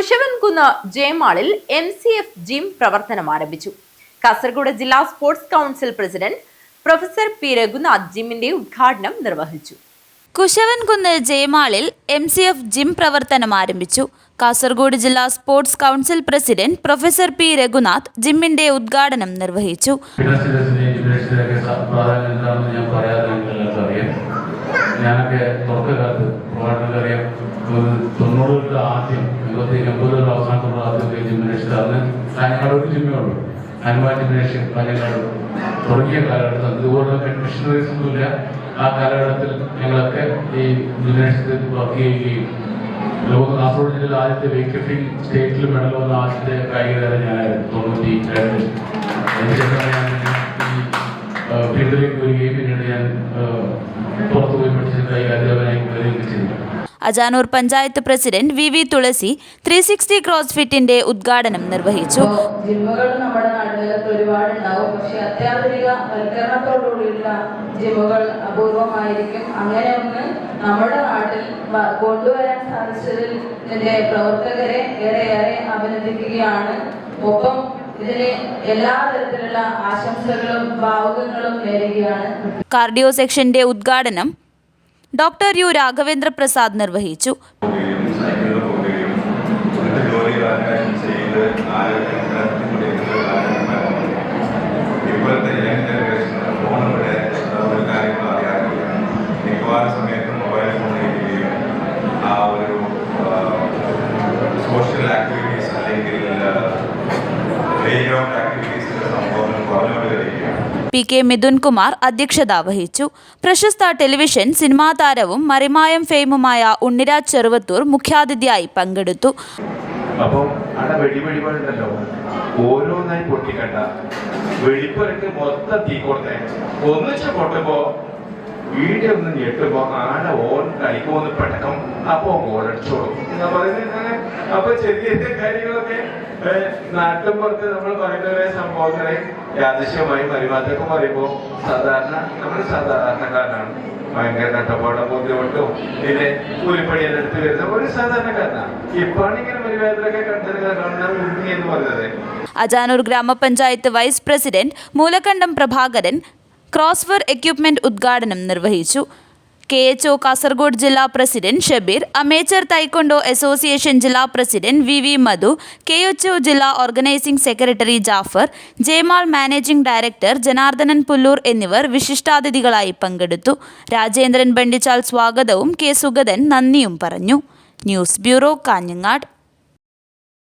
Kushavankunnu ജയമാളിൽ MCF gym പ്രവർത്തനം ആരംഭിച്ചു. കാസർഗോഡ് ജില്ലാ sports council president professor P Raghunath ജിമ്മിന്റെ ഉദ്ഘാടനം നിർവഹിച്ചു. കുശവൻകുന്ന് ജയമാളിൽ MCF ജിം പ്രവർത്തനം ആരംഭിച്ചു. കാസർഗോഡ് ജില്ലാ sports council president professor P Raghunath ജിമ്മിന്റെ ഉദ്ഘാടനം നിർവഹിച്ചു. ഞാനൊക്കെ തുടക്കകാലത്ത് പോരാട്ടക്കറിയാം 90 ആദ്യം 80 അവസാനത്തോടെ ആദ്യം ജിംനേഷ്യത്തിൽ അന്ന് കാഞ്ഞങ്ങാട് ഒരു ജിമ്മേ ഉള്ളൂ. ഹനുമാൻ ജിംനേഷ്യം കാഞ്ഞങ്ങാട് തുടങ്ങിയ കാലഘട്ടത്തിൽ ഇതുപോലെ മിഷണറീസ് ഒന്നുമില്ല. ആ കാലഘട്ടത്തിൽ ഞങ്ങളൊക്കെ ഈ ജിംനേഷ്യത്തിൽ വർക്ക് ചെയ്യുകയും കാസർഗോഡ് ജില്ലയിൽ ആദ്യത്തെ വെയിറ്റ് ലിഫ്റ്റിംഗ് സ്റ്റേറ്റിൽ മെഡൽ വന്ന ആദ്യത്തെ കായിക താരം ഞാനായിരുന്നു 92. അതിനുശേഷമാണ് ഞാൻ ഈ ഫീൽഡിലേക്ക് വരികയും പിന്നീട് ഞാൻ പുറത്തുപോയി പഠിച്ച കായിക അധ്യാപകനായി വരികയും ചെയ്തു. അജാനൂർ പഞ്ചായത്ത് പ്രസിഡന്റ് VV തുളസി 360 ക്രോസ് ഫിറ്റിന്റെ ഉദ്ഘാടനം നിർവഹിച്ചു. ജിമ്മുകൾ നമ്മുടെ നാട്ടിലൊക്കെ ഒരുപാട് ഉണ്ടാവും. പക്ഷെ അത്യാധുനിക വൽക്കരണത്തോടുകൂടിയുള്ള ജിമ്മുകൾ അപൂർവമായിരിക്കും. അങ്ങനെ ഒന്ന് നമ്മുടെ നാട്ടിൽ കൊണ്ടുവരാൻ സാധിച്ചതിൽ ഇതിന്റെ പ്രവർത്തകരെ ഏറെയേറെ അഭിനന്ദിക്കുകയാണ്. ഒപ്പം ഇതിന് എല്ലാ തരത്തിലുള്ള ആശംസകളും ഭാവുകങ്ങളും നേരുകയാണ്. കാർഡിയോ സെക്ഷന്റെ ഉദ്ഘാടനം ഡോക്ടർ യു രാഘവേന്ദ്ര പ്രസാദ് നിർവഹിച്ചു. സോഷ്യൽ ആക്ടിവിറ്റീസ് അല്ലെങ്കിൽ PK മിഥുൻ കുമാർ അധ്യക്ഷത വഹിച്ചു. പ്രശസ്ത ടെലിവിഷൻ സിനിമാ താരവും മറിമായം ഫെയിമുമായ ഉണ്ണിരാജ് ചെറുവത്തൂർ മുഖ്യാതിഥിയായി പങ്കെടുത്തു. അപ്പം അവിടെ വെടിവെടികളുണ്ടല്ലോ, ഓരോന്നായി പൊട്ടിക്കണ്ട, വെടിപ്പുരക്ക് മൊത്തം തീ കൊടുത്തേ. ഒന്നിച്ച് പൊട്ടുമ്പോ വീഡിയോ ഒന്ന് ഞെട്ടുമ്പോ ആന ഓൺ കളിക്കുമെന്ന് പെട്ടകം അപ്പൊ ഓടടിച്ചോളും എന്നാ പറയുന്നത്. അപ്പൊ ചെറിയ കാര്യങ്ങളൊക്കെ നാട്ടിൻപുറത്ത് നമ്മൾ പറയുന്ന സംഭവങ്ങളെ യാദൃശ്യമായി മരുമാറ്റൊക്കെ പറയുമ്പോ നമ്മൾ സാധാരണക്കാരനാണ്. ഭയങ്കര കട്ടപ്പാടും ബുദ്ധിമുട്ടും പിന്നെ കൂലിപ്പണിയെല്ലാം എടുത്ത് വരുന്ന ഒരു സാധാരണക്കാരനാണ്. ഇപ്പാണ് ഇങ്ങനെ മരുമാറ്റൊക്കെ കാണാൻ എന്ന് പറയുന്നത്. അജാനൂർ ഗ്രാമപഞ്ചായത്ത് വൈസ് പ്രസിഡന്റ് മൂലക്കണ്ടം പ്രഭാകരൻ ക്രോസ്ഫർ എക്യുപ്മെന്റ് ഉദ്ഘാടനം നിർവഹിച്ചു. KHO കാസർഗോഡ് ജില്ലാ president Shabeer, amateur taekwondo association ജില്ലാ പ്രസിഡന്റ് VV മധു, KHO ജില്ലാ organising secretary Jafar, Jayamal managing director Janardhanan Pullur എന്നിവർ വിശിഷ്ടാതിഥികളായി പങ്കെടുത്തു. രാജേന്ദ്രൻ ബണ്ടിച്ചാൽ സ്വാഗതവും K സുഗതൻ നന്ദിയും പറഞ്ഞു. News bureau, Kanhangad.